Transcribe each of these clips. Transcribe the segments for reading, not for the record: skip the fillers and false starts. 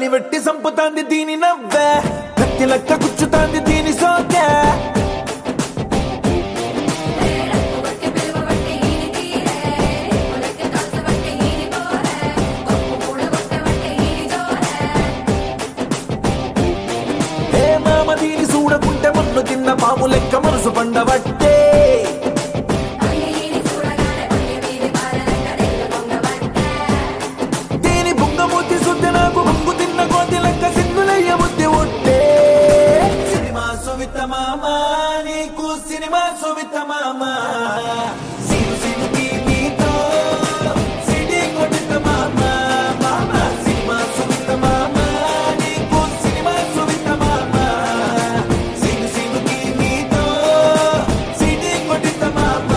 తల్లి వెట్టి సంపుతాంది దీని నవ్వే కత్తి లెక్క గుచ్చుతాంది దీని సోకే ఏ మామ దీని చూడకుంటే మన్ను తిన్న పాము లెక్క మనసు పండబట్టే Mama, నీకు సినిమా సువిత మామ సిను సినుకి నీతో సిడి కొట్ట మామ మామ సినిమా సువిత మామ నీకు సినిమా సువిత మామ సిను సినుకి నీతో సిడి కొట్ట మామ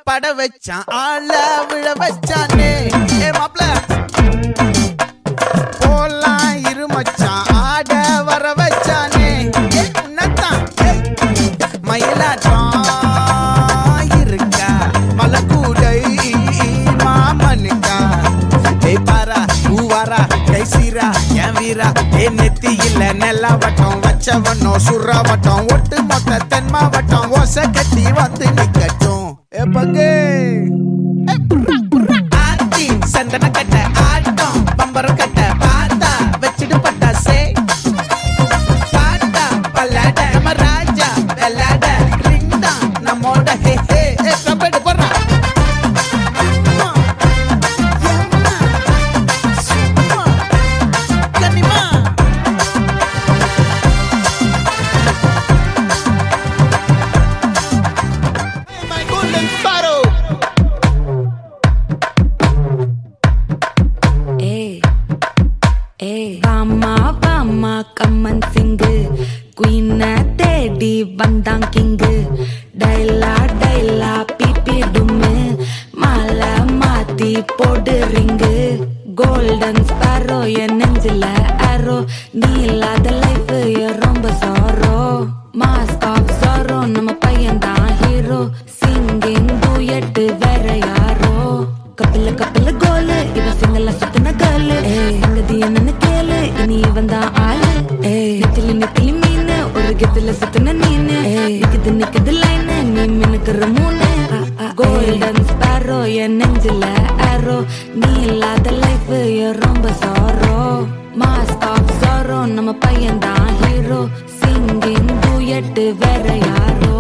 பட வச்சான் ஆள விழ வச்சானே ஏ மாப்ள போலாம் இருமச்சான் ஆட வர வச்சானே உன்னத்தான் மயிலாட்டம் இருக்கா மலக்கூடை மாமனுக்கா ஏய் பாரா ஊவாரா கைசீரா என் வீரா ஏ நெத்தி இல்ல நெல்லா வட்டம் வச்சவனோ சுறா வட்டம் ஒட்டு மொத்த தென் மாவட்டம் ஓசை கட்டி வந்து நிக்கட்டும் பங்கே ஆத்தி சந்தன கட்ட ஆட்டம் பம்பரம் கட்ட பாத்தா வச்சிடு பட்டாசே பாட்டா பல்லாட நம்ம ராஜா வெள்ளாட ரிங் தான் நம்மோட ஹே ஹே கம்பெடு போடுறா கம்மன் சிங்கு குயின தேடி வந்தான் கிங்கு டைலா டைலா பிபி டும்மு மாலை மாத்தி போடு ரிங்கு கோல்டன் ஸ்பாரோ என் நெஞ்சில ஆரோ நீ இல்லாத லைஃப் ரொம்ப சாரோ மாஸ்க் ஆஃப் சாரோ நம்ம பையன் தான் ஹீரோ சிங்கிங் டூயட் வேற யாரோ கப்பில கப்பில கோலு இவ சிங்கல சுத்தின கேளு சங்கதி என்னன்னு கேளு இனி இவன் தான் ஆளு நெத்திலி நெத்திலி மீனு ஒரு கெத்துல சுத்தின நீனு நிக்குது நிக்குது லைனு நீ மினுக்குற மூணு கோல்டன் ஸ்பாரோ என் நெஞ்சில ஆரோ நீ இல்லாத லைஃப் ரொம்ப சாரோ மாஸ்க் ஆஃப் சாரோ நம்ம பையன் தான் ஹீரோ சிங்கிங் டூயட் வேற யாரோ